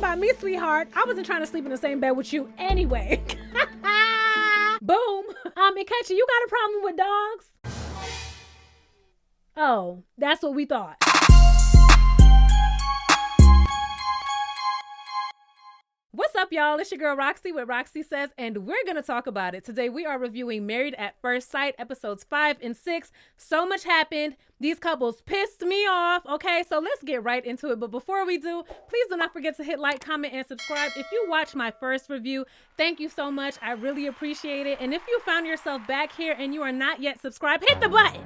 about me, sweetheart. I wasn't trying to sleep in the same bed with you anyway. Boom. Eatchi, you got a problem with dogs? Oh, that's what we thought. What's up, y'all? It's your girl Roxie with Roxiie Says, and we're going to talk about it. Today, we are reviewing Married at First Sight, episodes 5 and 6. So much happened. These couples pissed me off. Okay, so let's get right into it. But before we do, please do not forget to hit like, comment, and subscribe. If you watched my first review, thank you so much. I really appreciate it. And if you found yourself back here and you are not yet subscribed, hit the button.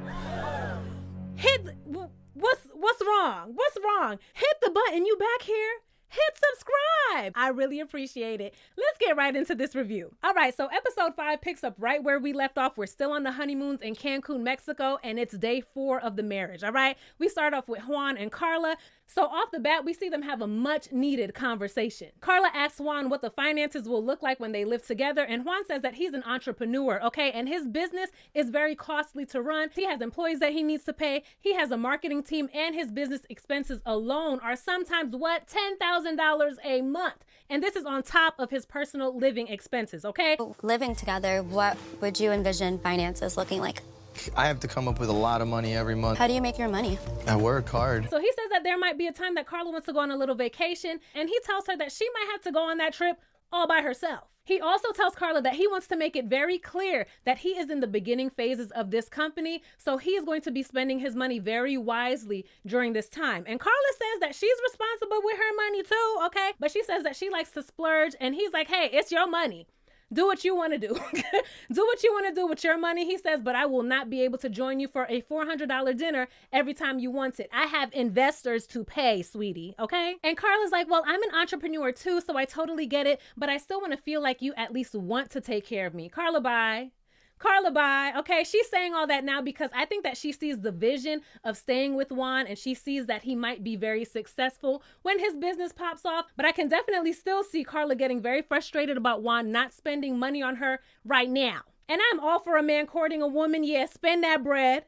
What's wrong? What's wrong? Hit the button. You back here? Hit subscribe. I really appreciate it. Let's get right into this review. All right, so episode 5 picks up right where we left off. We're still on the honeymoons in Cancun, Mexico, and it's day 4 of the marriage, all right? We start off with Juan and Carla. So off the bat, we see them have a much needed conversation. Carla asks Juan what the finances will look like when they live together, and Juan says that he's an entrepreneur, okay? And his business is very costly to run. He has employees that he needs to pay. He has a marketing team, and his business expenses alone are sometimes, what, $10,000 a month. And this is on top of his personal living expenses, okay? Living together, what would you envision finances looking like? I have to come up with a lot of money every month. How do you make your money? I work hard. So he says that there might be a time that Carla wants to go on a little vacation, and he tells her that she might have to go on that trip all by herself. He also tells Carla that he wants to make it very clear that he is in the beginning phases of this company, so he is going to be spending his money very wisely during this time. And Carla says that she's responsible with her money too, okay? But she says that she likes to splurge, and he's like, hey, it's your money. Do what you want to do. Do what you want to do with your money, he says, but I will not be able to join you for a $400 dinner every time you want it. I have investors to pay, sweetie, okay? And Carla's like, well, I'm an entrepreneur too, so I totally get it, but I still want to feel like you at least want to take care of me. Carla, bye. Carla, bye. Okay, she's saying all that now because I think that she sees the vision of staying with Juan, and she sees that he might be very successful when his business pops off. But I can definitely still see Carla getting very frustrated about Juan not spending money on her right now. And I'm all for a man courting a woman. Yeah, spend that bread.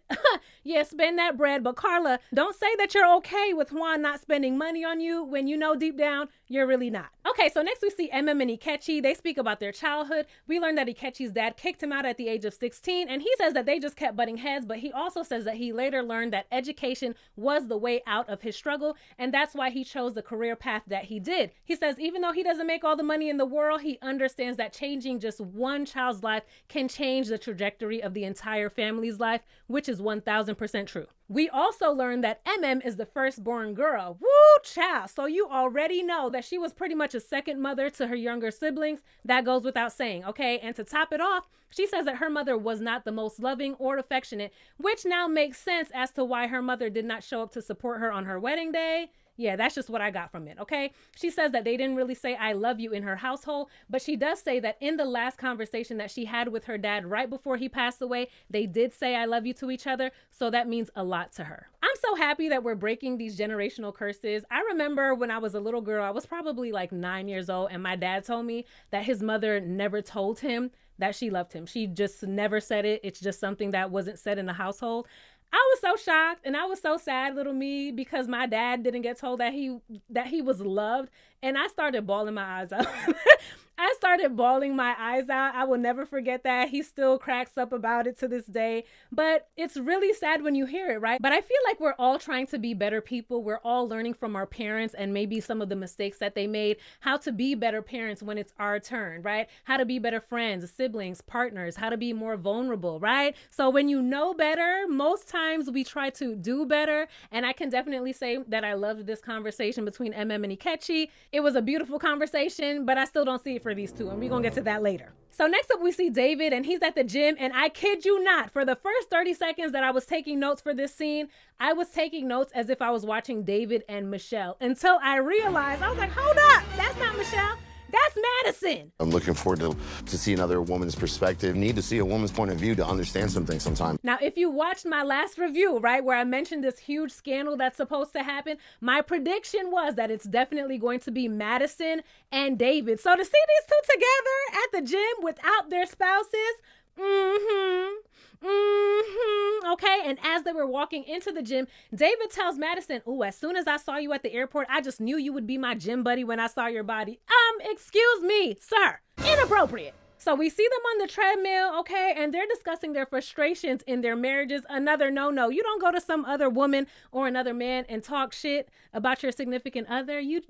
Yeah, spend that bread. But Carla, don't say that you're okay with Juan not spending money on you when you know deep down you're really not. Okay, so next we see Imm and Eatchi. They speak about their childhood. We learned that Eatchi's dad kicked him out at the age of 16, and he says that they just kept butting heads, but he also says that he later learned that education was the way out of his struggle, and that's why he chose the career path that he did. He says even though he doesn't make all the money in the world, he understands that changing just one child's life can change the trajectory of the entire family's life, which is 1000% true. We also learned that is the firstborn girl. Woo, child. So you already know that she was pretty much a second mother to her younger siblings. That goes without saying, okay? And to top it off, she says that her mother was not the most loving or affectionate, which now makes sense as to why her mother did not show up to support her on her wedding day. Yeah, that's just what I got from it, okay? She says that they didn't really say I love you in her household, but she does say that in the last conversation that she had with her dad right before he passed away, they did say I love you to each other, so that means a lot to her. I'm so happy that we're breaking these generational curses. I remember when I was a little girl, I was probably like 9 years old, and my dad told me that his mother never told him that she loved him. She just never said it. It's just something that wasn't said in the household. I was so shocked and I was so sad, little me, because my dad didn't get told that he was loved, and I started bawling my eyes out. I started bawling my eyes out. I will never forget that. He still cracks up about it to this day. But it's really sad when you hear it, right? But I feel like we're all trying to be better people. We're all learning from our parents and maybe some of the mistakes that they made, how to be better parents when it's our turn, right? How to be better friends, siblings, partners, how to be more vulnerable, right? So when you know better, most times we try to do better. And I can definitely say that I loved this conversation between Imm and Eatchi. It was a beautiful conversation, but I still don't see it for these two, and we're gonna get to that later. So next up we see David, and he's at the gym, and I kid you not, for the first 30 seconds that I was taking notes for this scene, I was taking notes as if I was watching David and Michelle, until I realized, I was like, hold up, that's not Michelle. That's Madison. I'm looking forward to see another woman's perspective. Need to see a woman's point of view to understand something sometimes. Now, if you watched my last review, right, where I mentioned this huge scandal that's supposed to happen, my prediction was that it's definitely going to be Madison and David. So to see these two together at the gym without their spouses, Okay, and as they were walking into the gym, David tells Madison, "Ooh, as soon as I saw you at the airport, I just knew you would be my gym buddy when I saw your body." Excuse me, sir. Inappropriate. So we see them on the treadmill, okay, and they're discussing their frustrations in their marriages. Another no-no. You don't go to some other woman or another man and talk shit about your significant other. You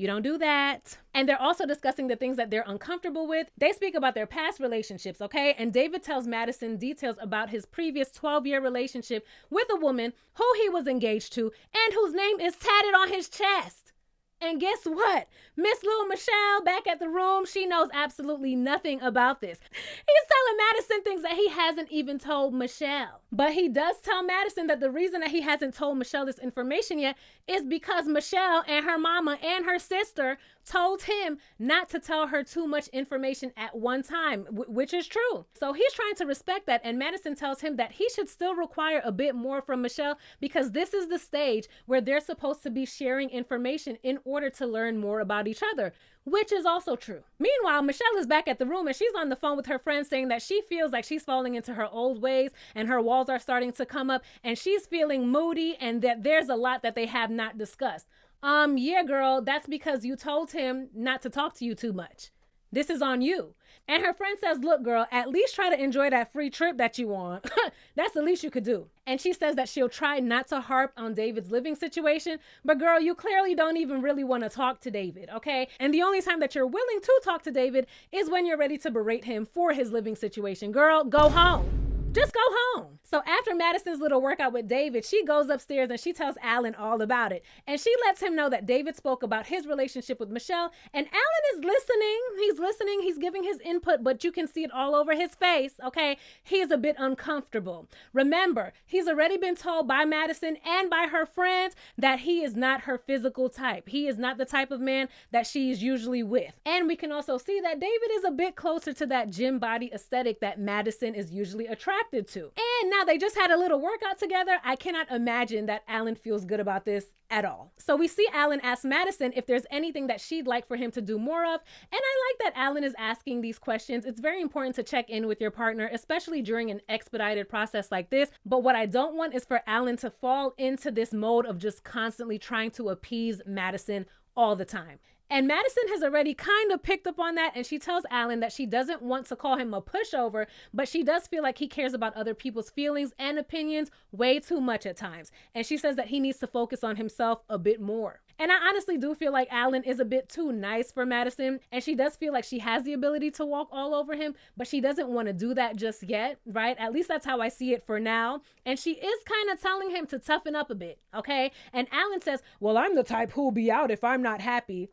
don't do that. And they're also discussing the things that they're uncomfortable with. They speak about their past relationships, okay? And David tells Madison details about his previous 12-year relationship with a woman who he was engaged to and whose name is tatted on his chest. And guess what? Miss Lil Michelle back at the room, she knows absolutely nothing about this. He's telling Madison things that he hasn't even told Michelle. But he does tell Madison that the reason that he hasn't told Michelle this information yet is because Michelle and her mama and her sister told him not to tell her too much information at one time, which is true. So he's trying to respect that, and Madison tells him that he should still require a bit more from Michelle because this is the stage where they're supposed to be sharing information in order to learn more about each other, which is also true. Meanwhile, Michelle is back at the room and she's on the phone with her friend saying that she feels like she's falling into her old ways and her walls are starting to come up and she's feeling moody and that there's a lot that they have not discussed. Yeah, girl, that's because you told him not to talk to you too much. This is on you. And her friend says, look, girl, at least try to enjoy that free trip that you want. That's the least you could do. And she says that she'll try not to harp on David's living situation. But girl, you clearly don't even really want to talk to David, okay? And the only time that you're willing to talk to David is when you're ready to berate him for his living situation. Girl, go home. Just go home. So after Madison's little workout with David, she goes upstairs and she tells Alan all about it. And she lets him know that David spoke about his relationship with Michelle. And Alan is listening. He's listening. He's giving his input, but you can see it all over his face, okay? He's a bit uncomfortable. Remember, he's already been told by Madison and by her friends that he is not her physical type. He is not the type of man that she is usually with. And we can also see that David is a bit closer to that gym body aesthetic that Madison is usually attracted to. And now they just had a little workout together. I cannot imagine that Alan feels good about this at all. So we see Alan ask Madison if there's anything that she'd like for him to do more of. And I like that Alan is asking these questions. It's very important to check in with your partner, especially during an expedited process like this. But what I don't want is for Alan to fall into this mode of just constantly trying to appease Madison all the time. And Madison has already kind of picked up on that, and she tells Alan that she doesn't want to call him a pushover, but she does feel like he cares about other people's feelings and opinions way too much at times. And she says that he needs to focus on himself a bit more. And I honestly do feel like Alan is a bit too nice for Madison, and she does feel like she has the ability to walk all over him, but she doesn't want to do that just yet, right? At least that's how I see it for now. And she is kind of telling him to toughen up a bit, okay? And Alan says, well, I'm the type who'll be out if I'm not happy.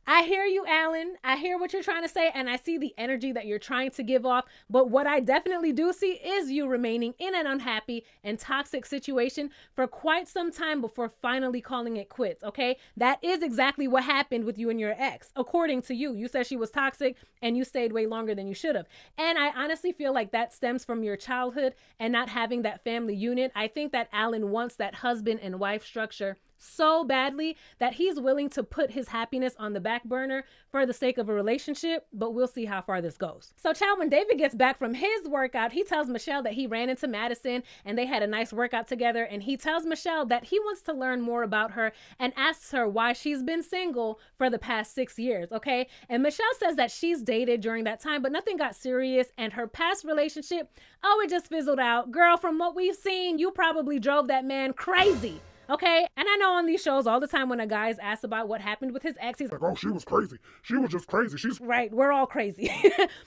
I hear you, Alan. I hear what you're trying to say, and I see the energy that you're trying to give off. But what I definitely do see is you remaining in an unhappy and toxic situation for quite some time before finally calling it quits, okay? That is exactly what happened with you and your ex. According to you, you said she was toxic and you stayed way longer than you should have. And I honestly feel like that stems from your childhood and not having that family unit. I think that Alan wants that husband and wife structure so badly that he's willing to put his happiness on the back burner for the sake of a relationship, but we'll see how far this goes. So child, when David gets back from his workout, he tells Michelle that he ran into Madison and they had a nice workout together, and he tells Michelle that he wants to learn more about her and asks her why she's been single for the past 6 years, okay? And Michelle says that she's dated during that time, but nothing got serious, and her past relationship, oh, it just fizzled out. Girl, from what we've seen, you probably drove that man crazy. Okay, and I know on these shows all the time when a guy is asked about what happened with his ex, he's like, oh, she was crazy. She was just crazy. She's right. We're all crazy.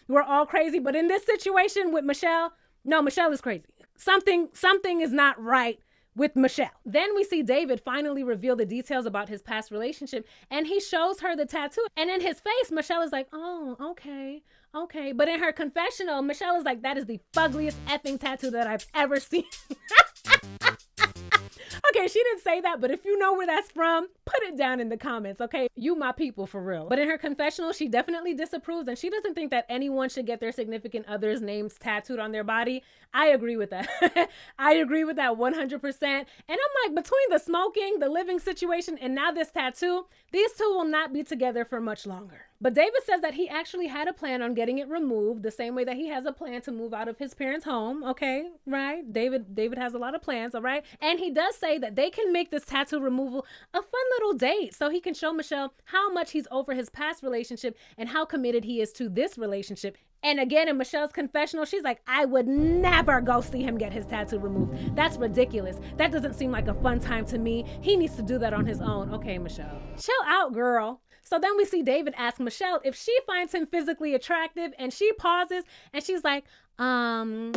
We're all crazy. But in this situation with Michelle, no, Michelle is crazy. Something is not right with Michelle. Then we see David finally reveal the details about his past relationship, and he shows her the tattoo. And in his face, Michelle is like, oh, okay. But in her confessional, Michelle is like, that is the fuggliest effing tattoo that I've ever seen. Okay, she didn't say that, but if you know where that's from, put it down in the comments, okay? You my people, for real. But in her confessional, she definitely disapproves, and she doesn't think that anyone should get their significant other's names tattooed on their body. I agree with that. I agree with that 100%. And I'm like, between the smoking, the living situation, and now this tattoo, these two will not be together for much longer. But David says that he actually had a plan on getting it removed, the same way that he has a plan to move out of his parents' home. Okay, right? David has a lot of plans, all right? And he does say that they can make this tattoo removal a fun little date so he can show Michelle how much he's over his past relationship and how committed he is to this relationship. And again, in Michelle's confessional, she's like, I would never go see him get his tattoo removed. That's ridiculous. That doesn't seem like a fun time to me. He needs to do that on his own. Okay, Michelle. Chill out, girl. So then we see David ask Michelle if she finds him physically attractive, and she pauses and she's like, I'm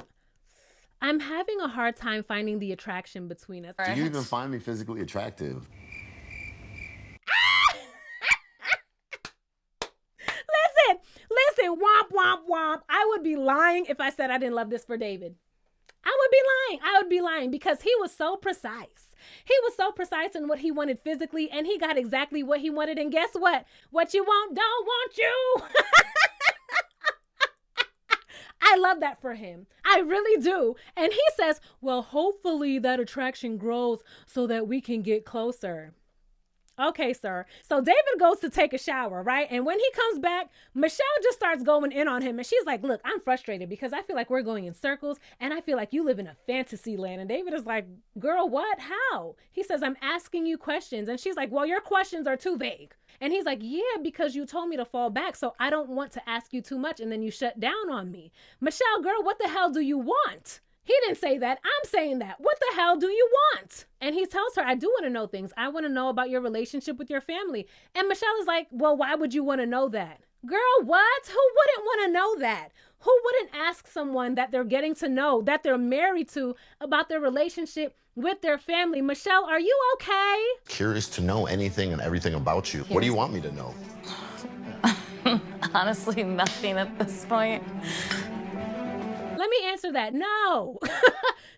having a hard time finding the attraction between us. Do you even find me physically attractive? Listen, womp, womp, womp. I would be lying if I said I didn't love this for David. I would be lying because he was so precise. He was so precise in what he wanted physically, and he got exactly what he wanted. And guess what? What you want don't want you. I love that for him. I really do. And he says, well, hopefully that attraction grows so that we can get closer. Okay, sir. So David goes to take a shower, right? And when he comes back, Michelle just starts going in on him. And she's like, look, I'm frustrated because I feel like we're going in circles and I feel like you live in a fantasy land. And David is like, girl, what? How? He says, I'm asking you questions. And she's like, well, your questions are too vague. And he's like, yeah, because you told me to fall back. So I don't want to ask you too much. And then you shut down on me. Michelle, girl, what the hell do you want? He didn't say that. I'm saying that. What the hell do you want? And he tells her, I do want to know things. I want to know about your relationship with your family. And Michelle is like, well, why would you want to know that? Girl, what? Who wouldn't want to know that? Who wouldn't ask someone that they're getting to know, that they're married to, about their relationship with their family? Michelle, are you okay? Curious to know anything and everything about you. What do you want me to know? Honestly, nothing at this point. Let me answer that. No.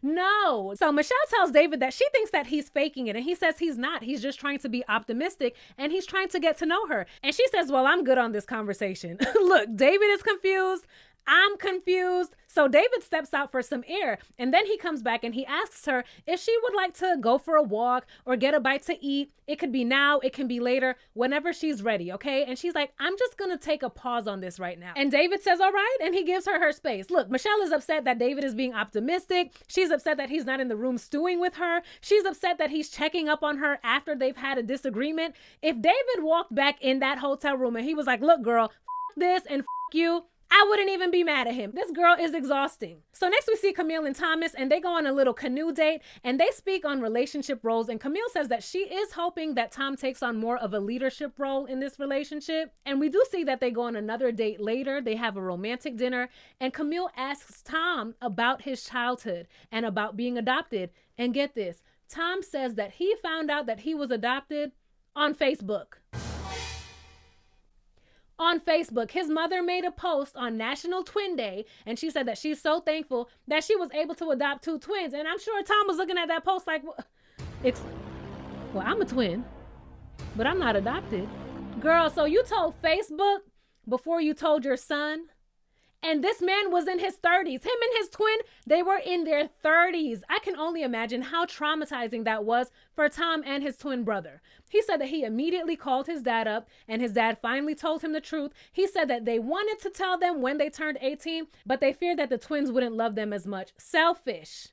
No. So Michelle tells David that she thinks that he's faking it. And he says he's not. He's just trying to be optimistic and he's trying to get to know her. And she says, well, I'm good on this conversation. Look, David is confused. I'm confused. So David steps out for some air and then he comes back and he asks her if she would like to go for a walk or get a bite to eat. It could be now, it can be later, whenever she's ready, okay? And she's like, I'm just gonna take a pause on this right now. And David says, all right, and he gives her her space. Look, Michelle is upset that David is being optimistic. She's upset that he's not in the room stewing with her. She's upset that he's checking up on her after they've had a disagreement. If David walked back in that hotel room and he was like, look, girl, this and you, I wouldn't even be mad at him. This girl is exhausting. So next we see Camille and Thomas and they go on a little canoe date and they speak on relationship roles. And Camille says that she is hoping that Tom takes on more of a leadership role in this relationship. And we do see that they go on another date later. They have a romantic dinner and Camille asks Tom about his childhood and about being adopted. And get this, Tom says that he found out that he was adopted on Facebook. On Facebook, his mother made a post on National Twin Day, and she said that she's so thankful that she was able to adopt 2 twins. And I'm sure Tom was looking at that post like, well, I'm a twin, but I'm not adopted. Girl, so you told Facebook before you told your son? And this man was in his 30s. Him and his twin, they were in their 30s. I can only imagine how traumatizing that was for Tom and his twin brother. He said that he immediately called his dad up and his dad finally told him the truth. He said that they wanted to tell them when they turned 18, but they feared that the twins wouldn't love them as much. Selfish.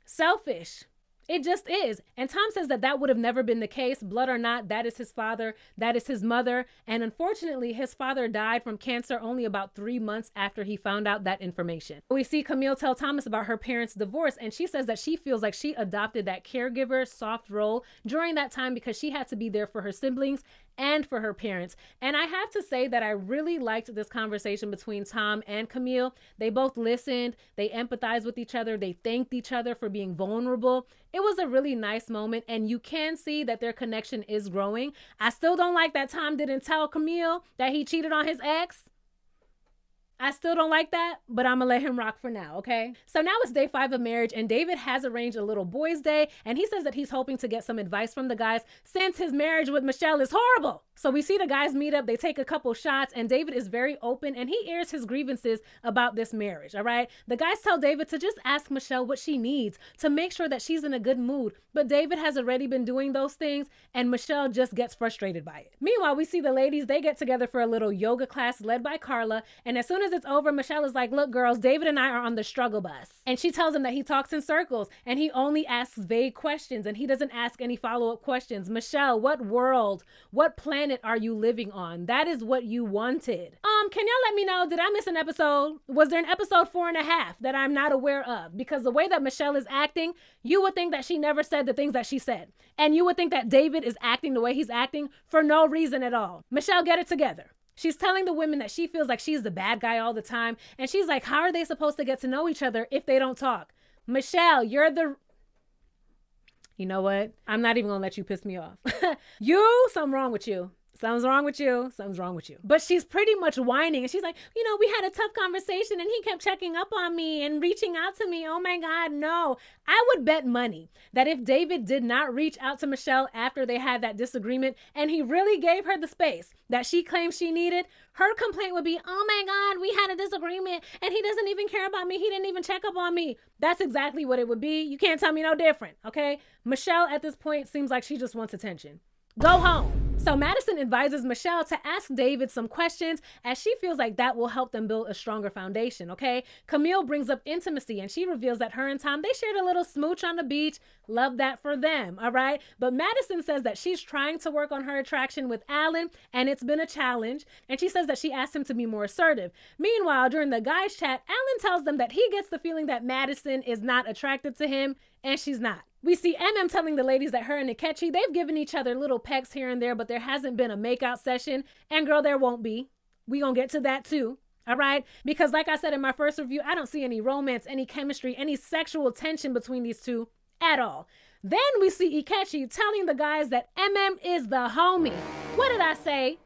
Selfish. It just is. And Tom says that that would have never been the case. Blood or not, that is his father. That is his mother. And unfortunately, his father died from cancer only about 3 months after he found out that information. We see Camille tell Thomas about her parents' divorce. And she says that she feels like she adopted that caregiver soft role during that time because she had to be there for her siblings and for her parents. And I have to say that I really liked this conversation between Tom and Camille. They both listened, they empathized with each other, they thanked each other for being vulnerable. It was a really nice moment and you can see that their connection is growing. I still don't like that Tom didn't tell Camille that he cheated on his ex. I still don't like that, but I'm gonna let him rock for now, okay? So now it's day 5 of marriage, and David has arranged a little boys' day, and he says that he's hoping to get some advice from the guys since his marriage with Michelle is horrible. So we see the guys meet up, they take a couple shots, and David is very open, and he airs his grievances about this marriage, all right? The guys tell David to just ask Michelle what she needs to make sure that she's in a good mood, but David has already been doing those things, and Michelle just gets frustrated by it. Meanwhile, we see the ladies, they get together for a little yoga class led by Carla, and as soon as it's over, Michelle is like, look, girls, David and I are on the struggle bus. And she tells him that he talks in circles, and he only asks vague questions, and he doesn't ask any follow-up questions. Michelle, what world, what planet are you living on? That is what you wanted. Can y'all let me know, did I miss an episode? Was there an episode 4.5 that I'm not aware of? Because the way that Michelle is acting, you would think that she never said the things that she said. And you would think that David is acting the way he's acting for no reason at all. Michelle, get it together. She's telling the women that she feels like she's the bad guy all the time. And she's like, how are they supposed to get to know each other if they don't talk? Michelle, you're the... You know what? I'm not even gonna let you piss me off. Something wrong with you. Something's wrong with you. Something's wrong with you. But she's pretty much whining. And she's like, we had a tough conversation and he kept checking up on me and reaching out to me. Oh my God, no. I would bet money that if David did not reach out to Michelle after they had that disagreement and he really gave her the space that she claimed she needed, her complaint would be, oh my God, we had a disagreement and he doesn't even care about me. He didn't even check up on me. That's exactly what it would be. You can't tell me no different, okay? Michelle at this point seems like she just wants attention. Go home. So Madison advises Michelle to ask David some questions as she feels like that will help them build a stronger foundation, okay? Camille brings up intimacy and she reveals that her and Tom, they shared a little smooch on the beach. Love that for them, all right? But Madison says that she's trying to work on her attraction with Alan and it's been a challenge. And she says that she asked him to be more assertive. Meanwhile, during the guys' chat, Alan tells them that he gets the feeling that Madison is not attracted to him and she's not. We see telling the ladies that her and Eatchi, they've given each other little pecks here and there, but there hasn't been a makeout session. And girl, there won't be. We gonna get to that too. All right? Because like I said in my first review, I don't see any romance, any chemistry, any sexual tension between these two at all. Then we see Eatchi telling the guys that is the homie. What did I say?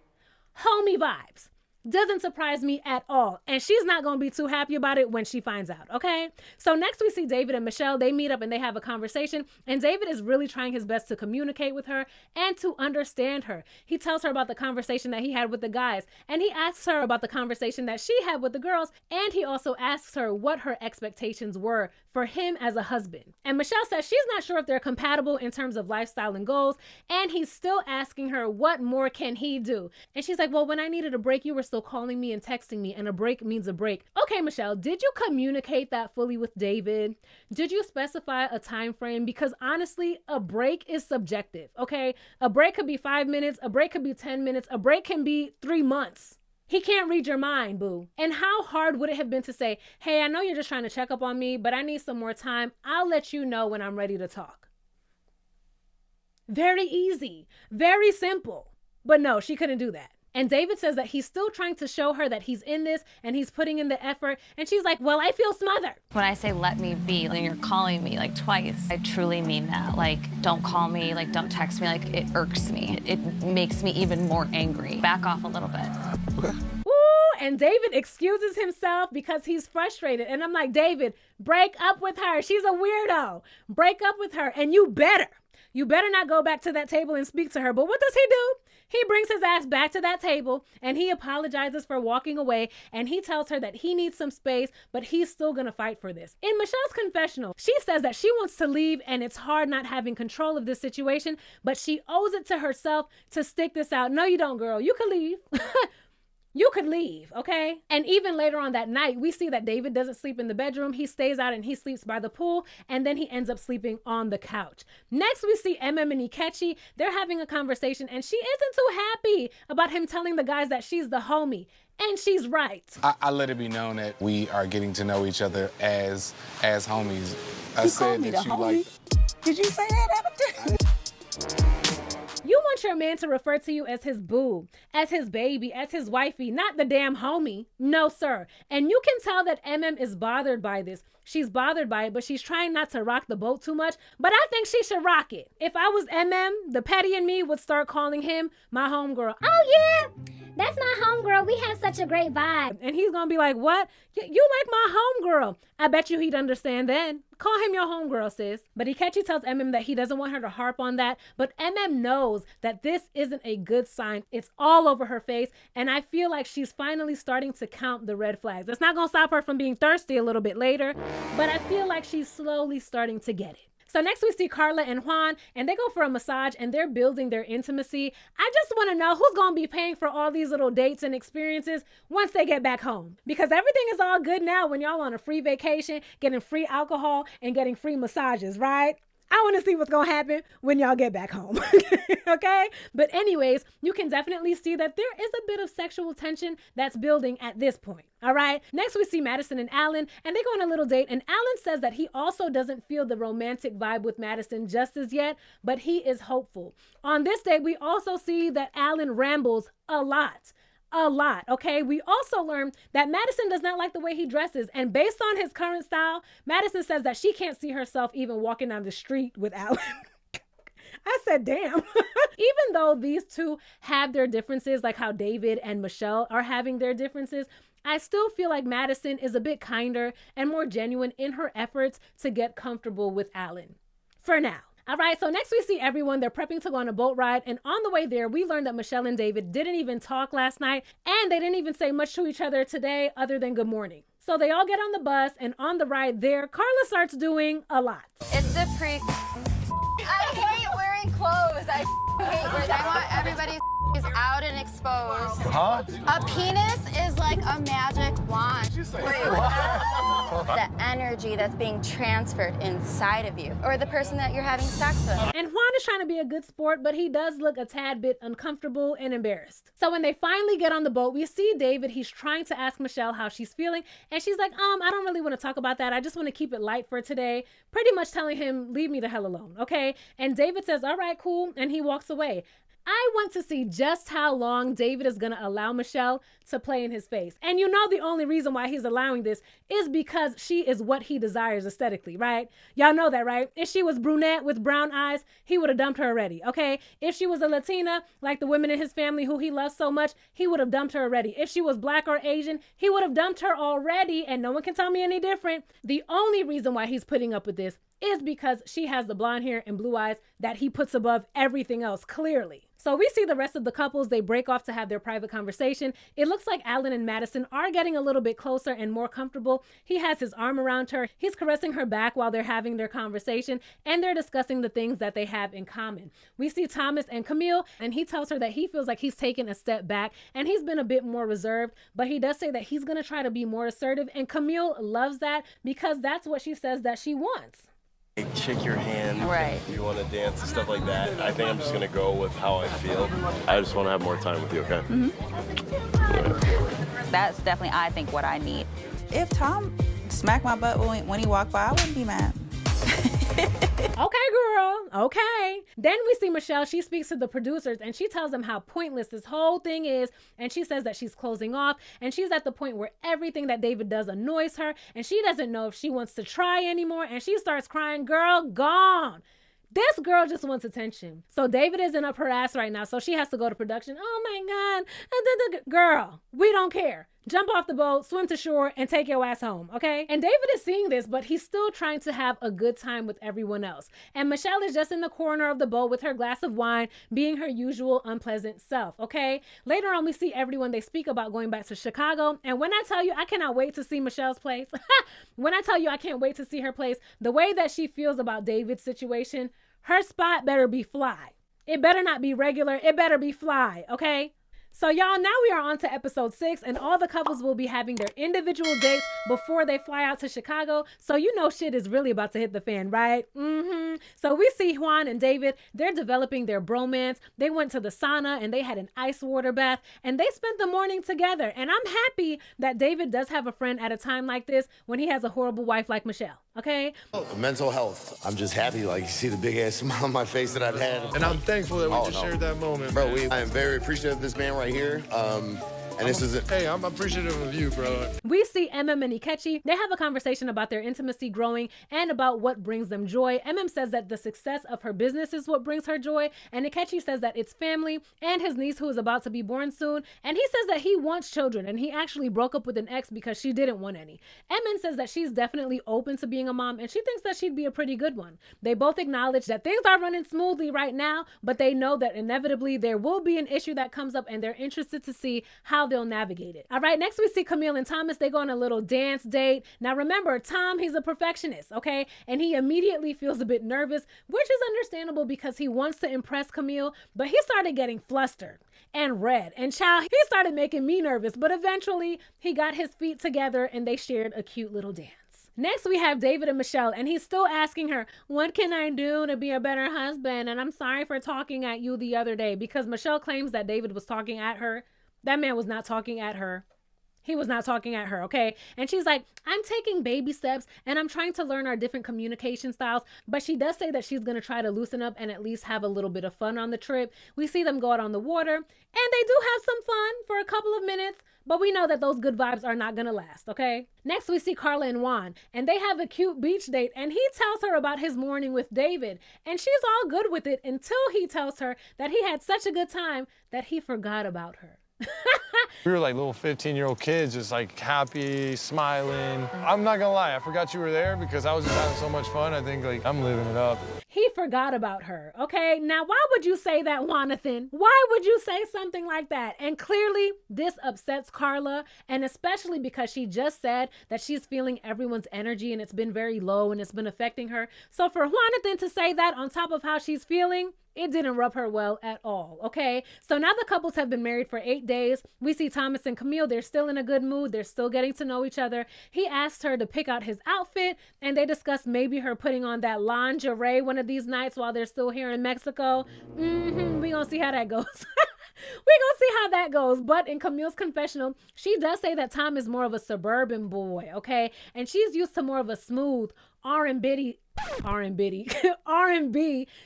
Homie vibes. Doesn't surprise me at all. And she's not going to be too happy about it when she finds out, okay? So next we see David and Michelle. They meet up and they have a conversation. And David is really trying his best to communicate with her and to understand her. He tells her about the conversation that he had with the guys. And he asks her about the conversation that she had with the girls. And he also asks her what her expectations were for him as a husband. And Michelle says she's not sure if they're compatible in terms of lifestyle and goals. And he's still asking her, what more can he do? And she's like, well, when I needed a break, you were still calling me and texting me, and a break means a break. Okay, Michelle, did you communicate that fully with David? Did you specify a time frame? Because honestly, a break is subjective, okay? A break could be 5 minutes, a break could be 10 minutes, a break can be 3 months. He can't read your mind, boo. And how hard would it have been to say, hey, I know you're just trying to check up on me, but I need some more time. I'll let you know when I'm ready to talk. Very easy, very simple. But no, she couldn't do that. And David says that he's still trying to show her that he's in this and he's putting in the effort. And she's like, well, I feel smothered. When I say let me be, and you're calling me like twice, I truly mean that. Like, don't call me, like, don't text me. Like, it irks me. It makes me even more angry. Back off a little bit. Okay. Ooh, and David excuses himself because he's frustrated. And I'm like, David, break up with her. She's a weirdo. Break up with her. And you better not go back to that table and speak to her. But what does he do? He brings his ass back to that table and he apologizes for walking away and he tells her that he needs some space, but he's still gonna fight for this. In Michelle's confessional, she says that she wants to leave and it's hard not having control of this situation, but she owes it to herself to stick this out. No, you don't, girl. You can leave. You could leave, okay? And even later on that night, we see that David doesn't sleep in the bedroom. He stays out and he sleeps by the pool, and then he ends up sleeping on the couch. Next, we see Imm and Eatchi. They're having a conversation, and she isn't too happy about him telling the guys that she's the homie. And she's right. I let it be known that we are getting to know each other as homies. I You said called me that the you homie? Did you say that? You want your man to refer to you as his boo, as his baby, as his wifey, not the damn homie. No, sir. And you can tell that is bothered by this. She's bothered by it, but she's trying not to rock the boat too much. But I think she should rock it. If I was the petty in me would start calling him my homegirl. Oh, yeah. That's my homegirl. We have such a great vibe. And he's gonna be like, what? You like my homegirl. I bet you he'd understand then. Call him your homegirl, sis. But Eatchi tells Imm that he doesn't want her to harp on that. But Imm knows that this isn't a good sign. It's all over her face. And I feel like she's finally starting to count the red flags. It's not gonna stop her from being thirsty a little bit later, but I feel like she's slowly starting to get it. So next we see Carla and Juan, and they go for a massage and they're building their intimacy. I just want to know who's going to be paying for all these little dates and experiences once they get back home. Because everything is all good now when y'all on a free vacation, getting free alcohol and getting free massages, right? I want to see what's going to happen when y'all get back home, okay? But anyways, you can definitely see that there is a bit of sexual tension that's building at this point, all right? Next, we see Madison and Alan, and they go on a little date, and Alan says that he also doesn't feel the romantic vibe with Madison just as yet, but he is hopeful. On this date, we also see that Alan rambles a lot, okay? We also learned that Madison does not like the way he dresses, and based on his current style, Madison says that she can't see herself even walking down the street with Alan. I said, damn. Even though these two have their differences, like how David and Michelle are having their differences, I still feel like Madison is a bit kinder and more genuine in her efforts to get comfortable with Alan. For now. All right, so next we see everyone. They're prepping to go on a boat ride, and on the way there, we learned that Michelle and David didn't even talk last night, and they didn't even say much to each other today other than good morning. So they all get on the bus, and on the ride there, Carla starts doing a lot. It's the I hate wearing clothes. I hate wearing. I want everybody's is out and exposed. Huh? A penis is like a magic wand. The energy that's being transferred inside of you, or the person that you're having sex with. And Juan is trying to be a good sport, but he does look a tad bit uncomfortable and embarrassed. So when they finally get on the boat, we see David. He's trying to ask Michelle how she's feeling, and she's like, I don't really want to talk about that. I just want to keep it light for today. Pretty much telling him, leave me the hell alone, okay? And David says, all right, cool, and he walks away. I want to see just how long David is going to allow Michelle to play in his face. And you know the only reason why he's allowing this is because she is what he desires aesthetically, right? Y'all know that, right? If she was brunette with brown eyes, he would have dumped her already, okay? If she was a Latina, like the women in his family who he loves so much, he would have dumped her already. If she was black or Asian, he would have dumped her already, and no one can tell me any different. The only reason why he's putting up with this is because she has the blonde hair and blue eyes that he puts above everything else, clearly. So we see the rest of the couples. They break off to have their private conversation. It looks like Alan and Madison are getting a little bit closer and more comfortable. He has his arm around her. He's caressing her back while they're having their conversation, and they're discussing the things that they have in common. We see Thomas and Camille, and he tells her that he feels like he's taken a step back and he's been a bit more reserved, but he does say that he's going to try to be more assertive, and Camille loves that because that's what she says that she wants. Shake your hand. Right. If you want to dance and stuff like that. I think I'm just going to go with how I feel. I just want to have more time with you, okay? Mm-hmm. That's definitely, I think, what I need. If Tom smacked my butt when he walked by, I wouldn't be mad. Okay, girl. Okay. Then we see Michelle. She speaks to the producers and she tells them how pointless this whole thing is. And she says that she's closing off and she's at the point where everything that David does annoys her and she doesn't know if she wants to try anymore. And she starts crying, girl, gone. This girl just wants attention. So David isn't up her ass right now. So she has to go to production. Oh my God. Girl, we don't care. Jump off the boat, swim to shore, and take your ass home, okay? And David is seeing this, but he's still trying to have a good time with everyone else. And Michelle is just in the corner of the boat with her glass of wine, being her usual unpleasant self, okay? Later on, we see everyone. They speak about going back to Chicago. And when I tell you, I cannot wait to see Michelle's place. When I tell you, I can't wait to see her place, the way that she feels about David's situation, her spot better be fly. It better not be regular. It better be fly, okay? So y'all, now we are on to episode 6, and all the couples will be having their individual dates before they fly out to Chicago. So you know shit is really about to hit the fan, right? So we see Juan and David. They're developing their bromance. They went to the sauna and they had an ice water bath and they spent the morning together. And I'm happy that David does have a friend at a time like this when he has a horrible wife like Michelle, okay? Mental health. I'm just happy, like, you see the big ass smile on my face that I've had. And I'm thankful that we shared that moment. Bro, I am very appreciative of this man right here. And this isn't. Hey, I'm appreciative of you, bro. We see Imm and Eatchi. They have a conversation about their intimacy growing and about what brings them joy. Imm says that the success of her business is what brings her joy, and Eatchi says that it's family and his niece who is about to be born soon. And he says that he wants children, and he actually broke up with an ex because she didn't want any. Imm says that she's definitely open to being a mom, and she thinks that she'd be a pretty good one. They both acknowledge that things are running smoothly right now, but they know that inevitably there will be an issue that comes up, and they're interested to see how they'll navigate it. All right, next we see Camille and Thomas. They go on a little dance date. Now remember, Tom, he's a perfectionist, okay? And he immediately feels a bit nervous, which is understandable because he wants to impress Camille, but he started getting flustered and red. And child, he started making me nervous, but eventually he got his feet together and they shared a cute little dance. Next, we have David and Michelle, and he's still asking her, what can I do to be a better husband? And I'm sorry for talking at you the other day, because Michelle claims that David was talking at her. That man was not talking at her. He was not talking at her, okay? And she's like, I'm taking baby steps and I'm trying to learn our different communication styles. But she does say that she's going to try to loosen up and at least have a little bit of fun on the trip. We see them go out on the water and they do have some fun for a couple of minutes, but we know that those good vibes are not going to last, okay? Next, we see Carla and Juan, and they have a cute beach date, and he tells her about his morning with David, and she's all good with it until he tells her that he had such a good time that he forgot about her. We were like little 15-year-old kids, just like happy, smiling. I'm not gonna lie, I forgot you were there because I was just having so much fun. I think like I'm living it up. He forgot about her, okay? Now, why would you say that, Jonathan? Why would you say something like that? And clearly, this upsets Carla, and especially because she just said that she's feeling everyone's energy and it's been very low and it's been affecting her. So for Jonathan to say that on top of how she's feeling, it didn't rub her well at all, okay? So now the couples have been married for 8 days. We see Thomas and Camille. They're still in a good mood. They're still getting to know each other. He asked her to pick out his outfit, and they discussed maybe her putting on that lingerie one of these nights while they're still here in Mexico. We gonna see how that goes. We're gonna see how that goes. But in Camille's confessional, she does say that Tom is more of a suburban boy, okay? And she's used to more of a smooth R&B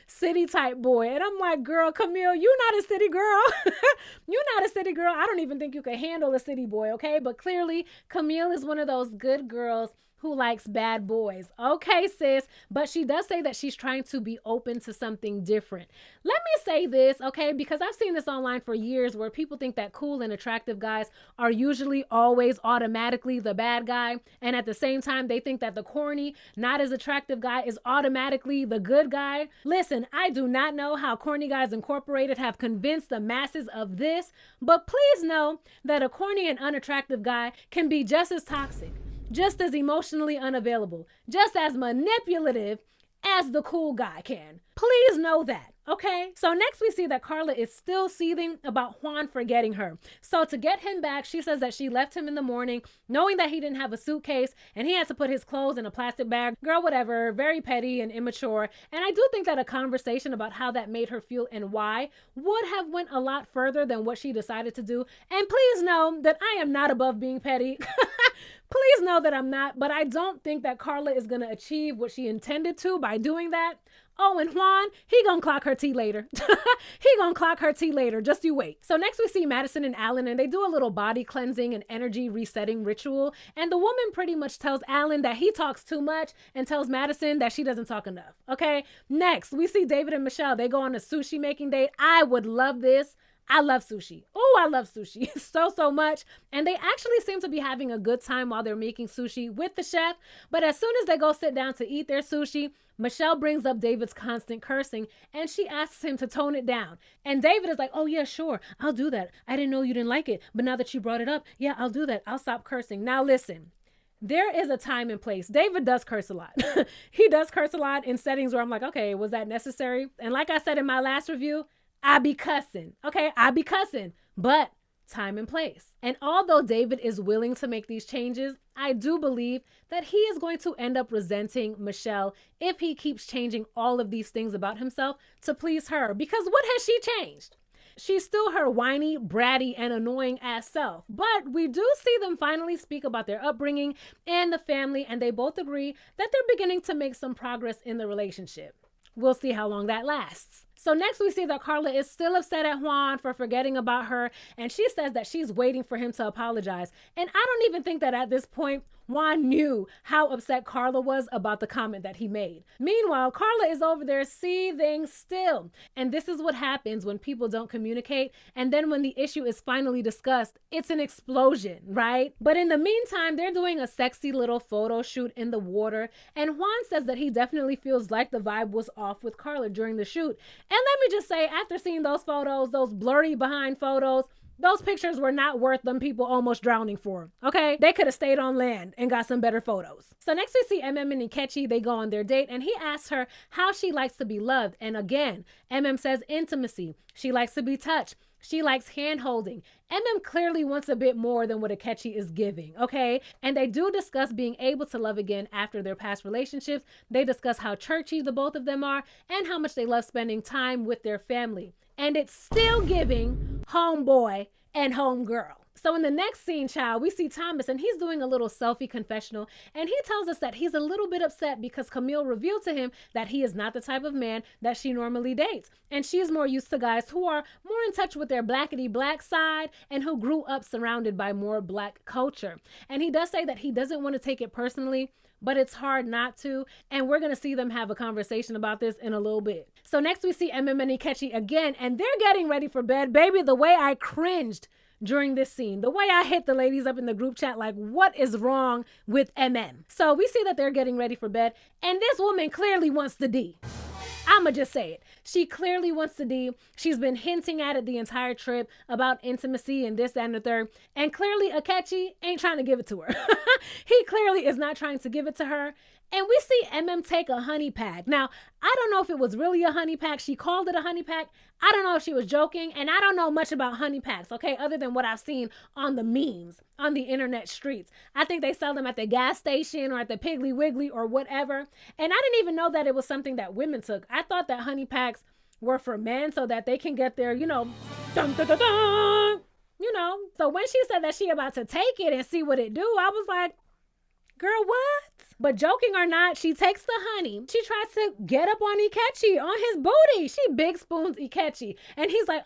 city type boy. And I'm like, girl, Camille, you not a city girl. You're not a city girl. I don't even think you could handle a city boy, okay? But clearly, Camille is one of those good girls who likes bad boys. Okay, sis, but she does say that she's trying to be open to something different. Let me say this, okay, because I've seen this online for years where people think that cool and attractive guys are usually always automatically the bad guy, and at the same time, they think that the corny, not as attractive guy is automatically the good guy. Listen, I do not know how Corny Guys Incorporated have convinced the masses of this, but please know that a corny and unattractive guy can be just as toxic, just as emotionally unavailable, just as manipulative as the cool guy can. Please know that, okay? So next we see that Carla is still seething about Juan forgetting her. So to get him back, she says that she left him in the morning knowing that he didn't have a suitcase and he had to put his clothes in a plastic bag. Girl, whatever, very petty and immature. And I do think that a conversation about how that made her feel and why would have went a lot further than what she decided to do. And please know that I am not above being petty. Please know that I'm not, but I don't think that Carla is going to achieve what she intended to by doing that. Oh, and Juan, he gonna clock her tea later. He gonna clock her tea later. Just you wait. So next we see Madison and Alan, and they do a little body cleansing and energy resetting ritual. And the woman pretty much tells Alan that he talks too much and tells Madison that she doesn't talk enough. Okay. Next, we see David and Michelle. They go on a sushi making date. I would love this. I love sushi. Oh, I love sushi so much. And they actually seem to be having a good time while they're making sushi with the chef. But as soon as they go sit down to eat their sushi, Michelle brings up David's constant cursing and she asks him to tone it down. And David is like, oh yeah, sure, I'll do that. I didn't know you didn't like it, but now that you brought it up, yeah, I'll do that. I'll stop cursing. Now listen, there is a time and place. David does curse a lot. He does curse a lot in settings where I'm like, okay, was that necessary? And like I said in my last review, I be cussing. Okay, I be cussing, but time and place. And although David is willing to make these changes, I do believe that he is going to end up resenting Michelle if he keeps changing all of these things about himself to please her. Because what has she changed? She's still her whiny, bratty, and annoying ass self. But we do see them finally speak about their upbringing and the family, and they both agree that they're beginning to make some progress in the relationship. We'll see how long that lasts. So next we see that Carla is still upset at Juan for forgetting about her, and she says that she's waiting for him to apologize. And I don't even think that at this point Juan knew how upset Carla was about the comment that he made. Meanwhile, Carla is over there seething still. And this is what happens when people don't communicate. And then when the issue is finally discussed, it's an explosion, right? But in the meantime, they're doing a sexy little photo shoot in the water. And Juan says that he definitely feels like the vibe was off with Carla during the shoot. And let me just say, after seeing those photos, those blurry behind photos, those pictures were not worth them people almost drowning for, okay? They could have stayed on land and got some better photos. So next we see Imm and Eatchi. They go on their date and he asks her how she likes to be loved. And again, Imm says intimacy. She likes to be touched. She likes hand holding. Imm clearly wants a bit more than what Eatchi is giving, okay? And they do discuss being able to love again after their past relationships. They discuss how churchy the both of them are and how much they love spending time with their family. And it's still giving homeboy and homegirl. So in the next scene, child, we see Thomas and he's doing a little selfie confessional, and he tells us that he's a little bit upset because Camille revealed to him that he is not the type of man that she normally dates. And she's more used to guys who are more in touch with their blackity black side and who grew up surrounded by more black culture. And he does say that he doesn't want to take it personally, but it's hard not to, and we're gonna see them have a conversation about this in a little bit. So next we see Imm and Eatchi again, and they're getting ready for bed. Baby, the way I cringed during this scene, the way I hit the ladies up in the group chat, like, what is wrong with MM? So we see that they're getting ready for bed, and this woman clearly wants the D. I'ma just say it. She clearly wants the D. She's been hinting at it the entire trip about intimacy and this, that, and the third. And clearly Eatchi ain't trying to give it to her. He clearly is not trying to give it to her. And we see MM take a honey pack. Now, I don't know if it was really a honey pack. She called it a honey pack. I don't know if she was joking. And I don't know much about honey packs, okay, other than what I've seen on the memes, on the internet streets. I think they sell them at the gas station or at the Piggly Wiggly or whatever. And I didn't even know that it was something that women took. I thought that honey packs were for men so that they can get their, dun, dun, dun, dun, So when she said that she about to take it and see what it do, I was like, girl, what? But joking or not, she takes the honey. She tries to get up on Eatchi, on his booty. She big spoons Eatchi. And he's like,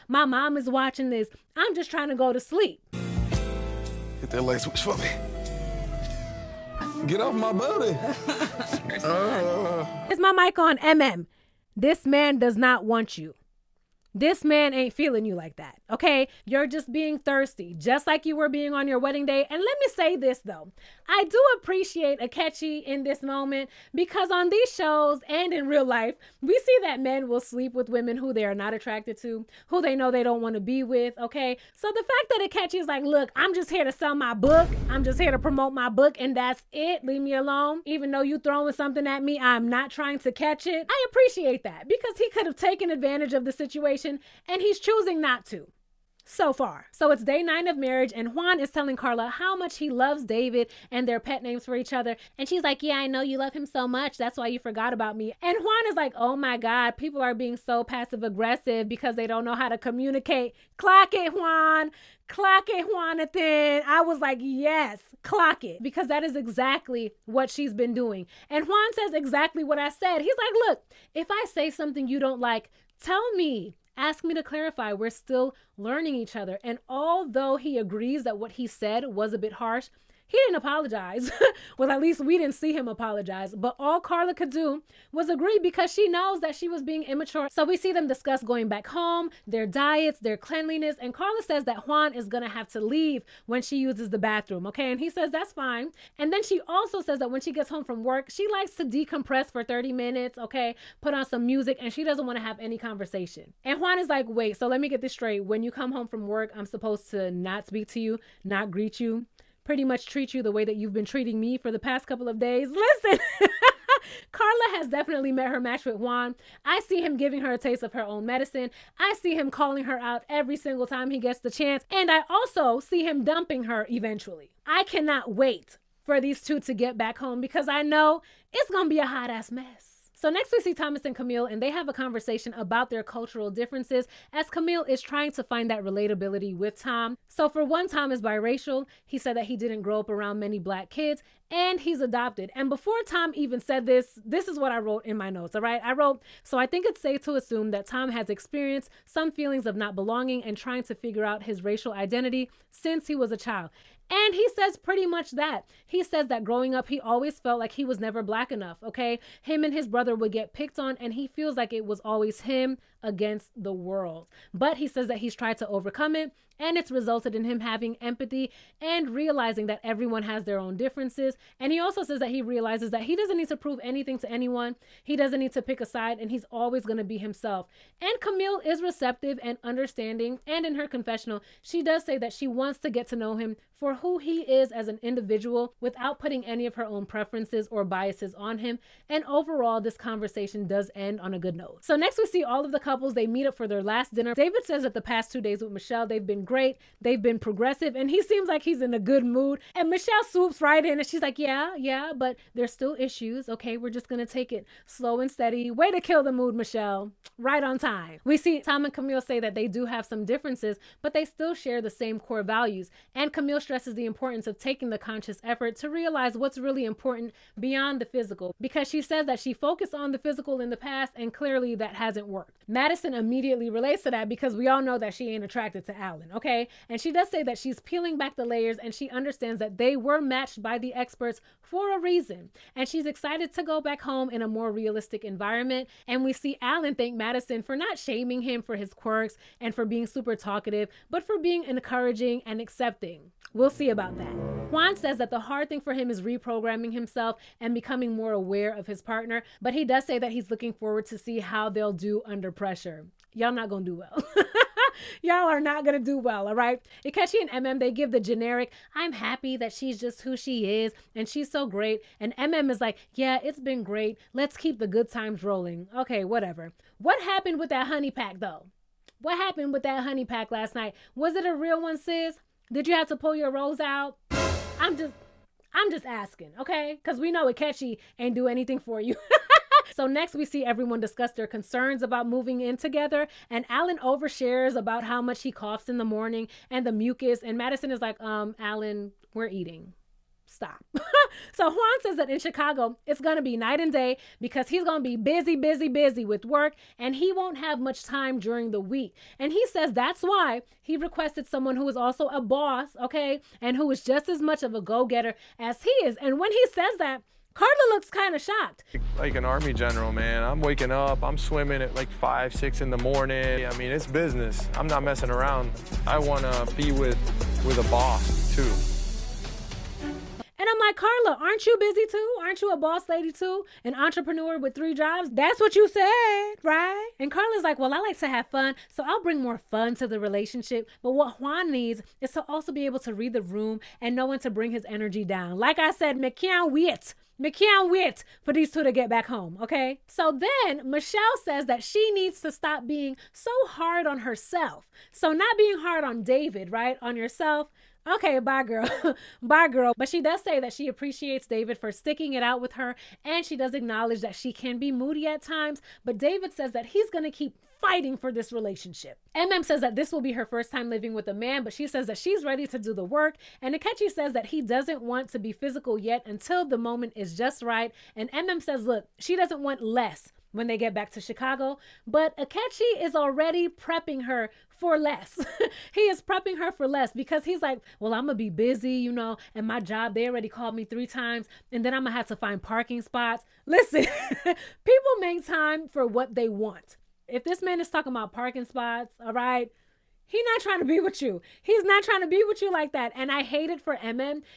my mom is watching this. I'm just trying to go to sleep. Hit that light switch for me. Get off my booty. Is my mic on? MM. This man does not want you. This man ain't feeling you like that, okay? You're just being thirsty, just like you were being on your wedding day. And let me say this, though. I do appreciate Eatchi in this moment because on these shows and in real life, we see that men will sleep with women who they are not attracted to, who they know they don't want to be with, okay? So the fact that Eatchi is like, look, I'm just here to sell my book. I'm just here to promote my book, and that's it. Leave me alone. Even though you throwing something at me, I'm not trying to catch it. I appreciate that because he could have taken advantage of the situation, and he's choosing not to so far. So it's day 9 of marriage, and Juan is telling Carla how much he loves David and their pet names for each other. And she's like, yeah, I know you love him so much. That's why you forgot about me. And Juan is like, oh my God, people are being so passive aggressive because they don't know how to communicate. Clock it, Juan. Clock it, Jonathan. I was like, yes, clock it, because that is exactly what she's been doing. And Juan says exactly what I said. He's like, look, if I say something you don't like, tell me. Ask me to clarify. We're still learning each other. And although he agrees that what he said was a bit harsh, he didn't apologize. Well, at least we didn't see him apologize. But all Carla could do was agree because she knows that she was being immature. So we see them discuss going back home, their diets, their cleanliness. And Carla says that Juan is going to have to leave when she uses the bathroom, okay? And he says that's fine. And then she also says that when she gets home from work, she likes to decompress for 30 minutes, okay? Put on some music, and she doesn't want to have any conversation. And Juan is like, wait, so let me get this straight. When you come home from work, I'm supposed to not speak to you, not greet you, pretty much treat you the way that you've been treating me for the past couple of days. Listen, Carla has definitely met her match with Juan. I see him giving her a taste of her own medicine. I see him calling her out every single time he gets the chance. And I also see him dumping her eventually. I cannot wait for these two to get back home because I know it's going to be a hot ass mess. So next we see Thomas and Camille, and they have a conversation about their cultural differences as Camille is trying to find that relatability with Tom. So for one, Tom is biracial. He said that he didn't grow up around many black kids and he's adopted. And before Tom even said this is what I wrote in my notes, all right? I wrote, so I think it's safe to assume that Tom has experienced some feelings of not belonging and trying to figure out his racial identity since he was a child. And he says pretty much that. He says that growing up, he always felt like he was never black enough, okay? Him and his brother would get picked on and he feels like it was always him against the world. But he says that he's tried to overcome it and it's resulted in him having empathy and realizing that everyone has their own differences. And he also says that he realizes that he doesn't need to prove anything to anyone. He doesn't need to pick a side and he's always going to be himself. And Camille is receptive and understanding. And in her confessional, she does say that she wants to get to know him for who he is as an individual without putting any of her own preferences or biases on him. And overall, this conversation does end on a good note. So next we see all of the couples. They meet up for their last dinner. David says that the past 2 days with Michelle, they've been great. They've been progressive and he seems like he's in a good mood. And Michelle swoops right in and she's like, yeah, but there's still issues. Okay, we're just going to take it slow and steady. Way to kill the mood, Michelle. Right on time. We see Tom and Camille say that they do have some differences, but they still share the same core values. And Camille stresses the importance of taking the conscious effort to realize what's really important beyond the physical, because she says that she focused on the physical in the past and clearly that hasn't worked. Madison immediately relates to that because we all know that she ain't attracted to Alan, okay? And she does say that she's peeling back the layers and she understands that they were matched by the experts for a reason. And she's excited to go back home in a more realistic environment. And we see Alan thank Madison for not shaming him for his quirks and for being super talkative, but for being encouraging and accepting. We'll see about that. Juan says that the hard thing for him is reprogramming himself and becoming more aware of his partner, but he does say that he's looking forward to see how they'll do under pressure. Y'all not gonna do well. Y'all are not gonna do well, all right? Eatchi and they give the generic, I'm happy that she's just who she is and she's so great. And is like, yeah, it's been great. Let's keep the good times rolling. Okay, whatever. What happened with that honey pack though? What happened with that honey pack last night? Was it a real one, sis? Did you have to pull your rose out? I'm just asking, okay? Because we know Eatchi ain't do anything for you. So next we see everyone discuss their concerns about moving in together, and Alan overshares about how much he coughs in the morning and the mucus, and Madison is like, Alan, we're eating. Stop. So Juan says that in Chicago, it's going to be night and day because he's going to be busy with work and he won't have much time during the week. And he says that's why he requested someone who is also a boss, okay, and who is just as much of a go-getter as he is. And when he says that, Carla looks kind of shocked. Like an army general, man. I'm waking up, I'm swimming at like 5, 6 in the morning. I mean, it's business. I'm not messing around. I want to be with a boss too. And I'm like, Carla, aren't you busy too? Aren't you a boss lady too? An entrepreneur with 3 jobs? That's what you said, right? And Carla's like, well, I like to have fun, so I'll bring more fun to the relationship. But what Juan needs is to also be able to read the room and know when to bring his energy down. Like I said, me can't wait for these two to get back home, okay? So then Michelle says that she needs to stop being so hard on herself. So not being hard on David, right? On yourself. Okay, bye girl. Bye girl. But she does say that she appreciates David for sticking it out with her, and she does acknowledge that she can be moody at times, but David says that he's going to keep fighting for this relationship. Says that this will be her first time living with a man, but she says that she's ready to do the work. And Eatchi says that he doesn't want to be physical yet until the moment is just right. And says, look, she doesn't want less when they get back to Chicago, but Eatchi is already prepping her for less. He is prepping her for less because he's like, well, I'm gonna be busy, you know, and my job, they already called me 3 times and then I'm gonna have to find parking spots. Listen, people make time for what they want. If this man is talking about parking spots, all right, he's not trying to be with you. He's not trying to be with you like that. And I hate it for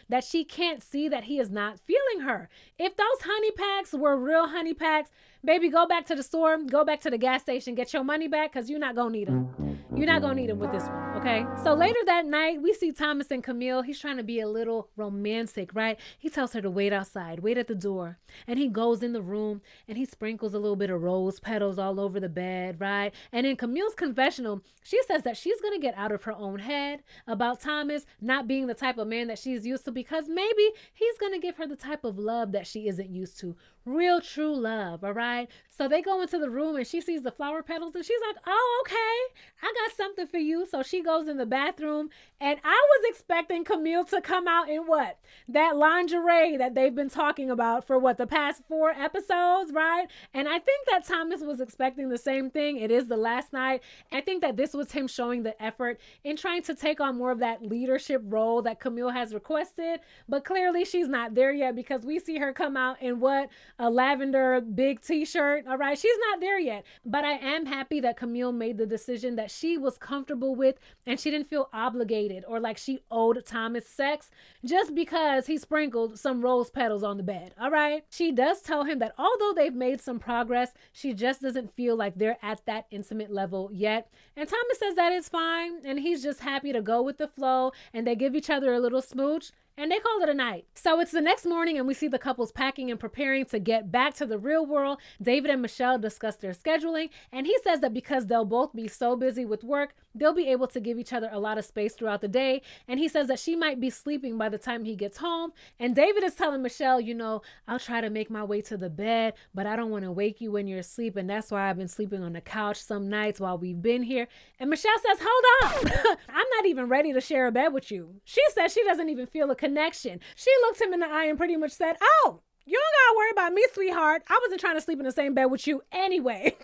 that she can't see that he is not feeling her. If those honey packs were real honey packs, baby, go back to the store, go back to the gas station, get your money back because you're not going to need them. You're not going to need them with this one, okay? So later that night, we see Thomas and Camille. He's trying to be a little romantic, right? He tells her to wait outside, wait at the door. And he goes in the room and he sprinkles a little bit of rose petals all over the bed, right? And in Camille's confessional, she says that she's going to get out of her own head about Thomas not being the type of man that she's used to because maybe he's going to give her the type of love that she isn't used to. real true love, all right? So they go into the room and she sees the flower petals and she's like, oh, okay, I got something for you. So she goes in the bathroom and I was expecting Camille to come out in what? That lingerie that they've been talking about for what, the past 4 episodes, right? And I think that Thomas was expecting the same thing. It is the last night. I think that this was him showing the effort in trying to take on more of that leadership role that Camille has requested. But clearly she's not there yet because we see her come out in what? A lavender big t-shirt. All right, she's not there yet. But I am happy that Camille made the decision that she was comfortable with and she didn't feel obligated or like she owed Thomas sex just because he sprinkled some rose petals on the bed. All right. She does tell him that although they've made some progress, she just doesn't feel like they're at that intimate level yet. And Thomas says that is fine and he's just happy to go with the flow, and they give each other a little smooch. And they call it a night. So it's the next morning and we see the couples packing and preparing to get back to the real world. David and Michelle discuss their scheduling, and he says that because they'll both be so busy with work, they'll be able to give each other a lot of space throughout the day. And he says that she might be sleeping by the time he gets home. And David is telling Michelle, you know, I'll try to make my way to the bed, but I don't want to wake you when you're asleep. And that's why I've been sleeping on the couch some nights while we've been here. And Michelle says, hold on, I'm not even ready to share a bed with you. She says she doesn't even feel a connection. She looked him in the eye and pretty much said, oh, you don't gotta worry about me, sweetheart. I wasn't trying to sleep in the same bed with you anyway.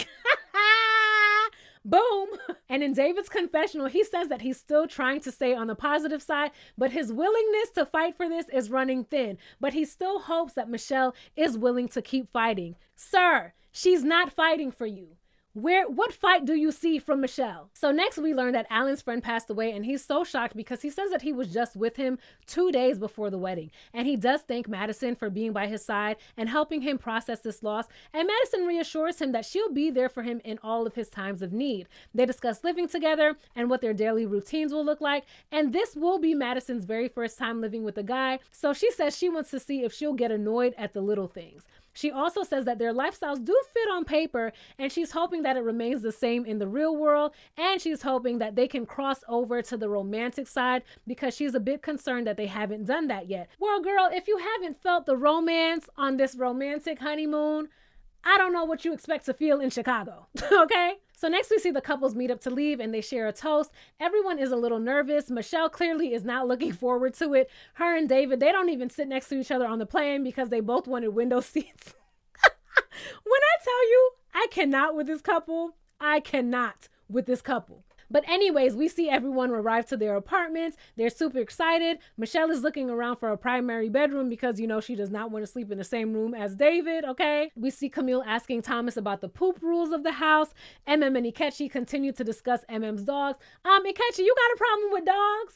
Boom. And in David's confessional, he says that he's still trying to stay on the positive side, but his willingness to fight for this is running thin. But he still hopes that Michelle is willing to keep fighting. Sir, she's not fighting for you. What fight do you see from Michelle? So next we learn that Alan's friend passed away, and he's so shocked because he says that he was just with him 2 days before the wedding. And he does thank Madison for being by his side and helping him process this loss. And Madison reassures him that she'll be there for him in all of his times of need. They discuss living together and what their daily routines will look like. And this will be Madison's very first time living with a guy. So she says she wants to see if she'll get annoyed at the little things. She also says that their lifestyles do fit on paper, and she's hoping that it remains the same in the real world, and she's hoping that they can cross over to the romantic side because she's a bit concerned that they haven't done that yet. Well, girl, if you haven't felt the romance on this romantic honeymoon, I don't know what you expect to feel in Chicago, okay? So next we see the couples meet up to leave and they share a toast. Everyone is a little nervous. Michelle clearly is not looking forward to it. Her and David, they don't even sit next to each other on the plane because they both wanted window seats. When I tell you, I cannot with this couple. I cannot with this couple. But anyways, we see everyone arrive to their apartments. They're super excited. Michelle is looking around for a primary bedroom because, you know, she does not want to sleep in the same room as David, okay? We see Camille asking Thomas about the poop rules of the house. Imm and Eatchi continue to discuss Mm's dogs. Eatchi, you got a problem with dogs?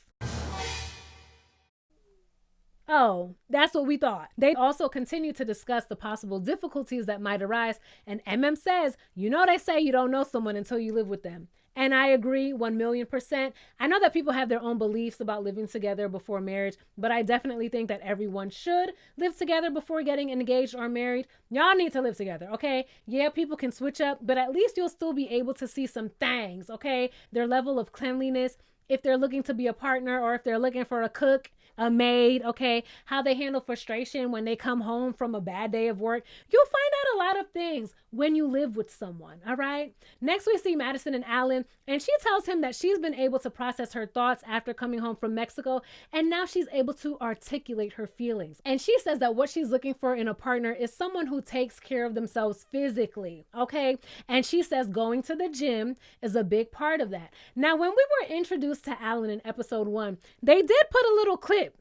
Oh, that's what we thought. They also continue to discuss the possible difficulties that might arise. And says, you know, they say you don't know someone until you live with them. And I agree 1,000,000%. I know that people have their own beliefs about living together before marriage, but I definitely think that everyone should live together before getting engaged or married. Y'all need to live together, okay? Yeah, people can switch up, but at least you'll still be able to see some things, okay? Their level of cleanliness, if they're looking to be a partner or if they're looking for a cook, a maid, okay? How they handle frustration when they come home from a bad day of work. You'll find out a lot of things when you live with someone, all right? Next, we see Madison and Alan, and she tells him that she's been able to process her thoughts after coming home from Mexico, and now she's able to articulate her feelings. And she says that what she's looking for in a partner is someone who takes care of themselves physically, okay? And she says going to the gym is a big part of that. Now, when we were introduced to Alan in episode 1, they did put a little clip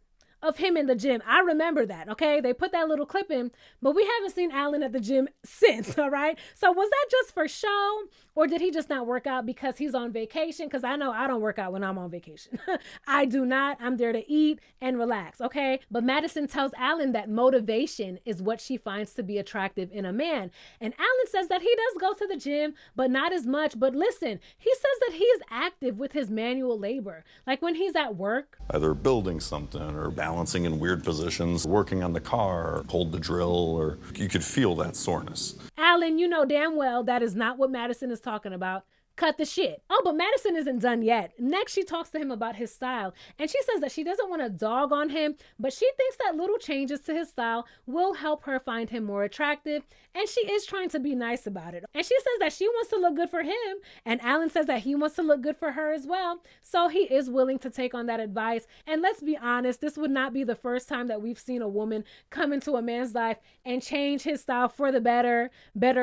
of him in the gym. I remember that, okay? They put that little clip in, but we haven't seen Alan at the gym since, all right? So was that just for show, or did he just not work out because he's on vacation? Because I know I don't work out when I'm on vacation. I do not. I'm there to eat and relax, okay? But Madison tells Alan that motivation is what she finds to be attractive in a man. And Alan says that he does go to the gym, but not as much. But listen, he says that he is active with his manual labor. Like when he's at work. Either building something or balancing in weird positions, working on the car, or hold the drill, or you could feel that soreness. Alan, you know damn well that is not what Madison is talking about. cut the shit. Oh, but Madison isn't done yet. Next, she talks to him about his style, and she says that she doesn't want to dog on him, but she thinks that little changes to his style will help her find him more attractive, and she is trying to be nice about it. And she says that she wants to look good for him, and Alan says that he wants to look good for her as well, so he is willing to take on that advice. And let's be honest, this would not be the first time that we've seen a woman come into a man's life and change his style for the better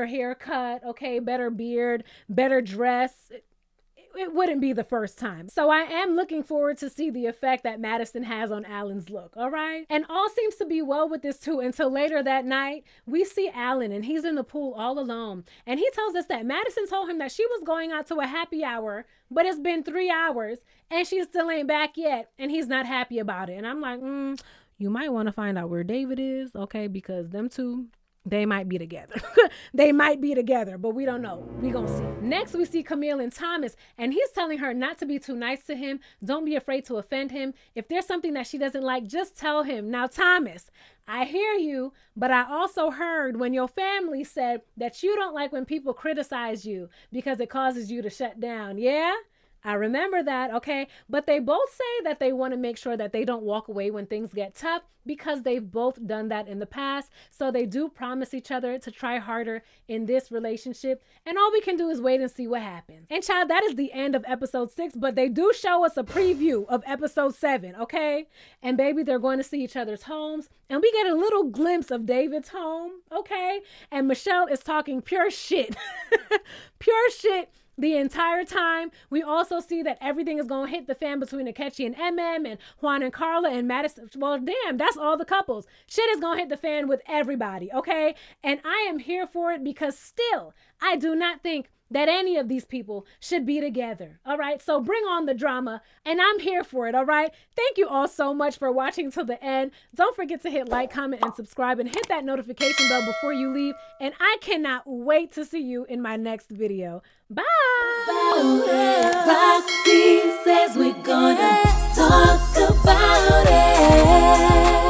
haircut, okay, better beard, better dress. It wouldn't be the first time. So I am looking forward to see the effect that Madison has on Alan's look, all right? And all seems to be well with this too until later that night, we see Alan and he's in the pool all alone. And he tells us that Madison told him that she was going out to a happy hour, but it's been 3 hours and she still ain't back yet, and he's not happy about it. And I'm like, you might want to find out where David is, okay? Because them two, they might be together. They might be together, but we don't know. We gonna see. Next, we see Camille and Thomas, and he's telling her not to be too nice to him. Don't be afraid to offend him. If there's something that she doesn't like, just tell him. Now, Thomas, I hear you, but I also heard when your family said that you don't like when people criticize you because it causes you to shut down. Yeah? I remember that, okay? But they both say that they want to make sure that they don't walk away when things get tough because they've both done that in the past. So they do promise each other to try harder in this relationship. And all we can do is wait and see what happens. And child, that is the end of episode 6, but they do show us a preview of episode 7, okay? And baby, they're going to see each other's homes. And we get a little glimpse of David's home, okay? And Michelle is talking pure shit. Pure shit. The entire time. We also see that everything is going to hit the fan between Eatchi and Imm and Juan and Carla and Madison. Well, damn, that's all the couples. Shit is going to hit the fan with everybody, okay? And I am here for it because still, I do not think that any of these people should be together, all right? So bring on the drama, and I'm here for it, all right? Thank you all so much for watching till the end. Don't forget to hit like, comment, and subscribe, and hit that notification bell before you leave, and I cannot wait to see you in my next video. Bye! Roxiie says we're gonna talk about it.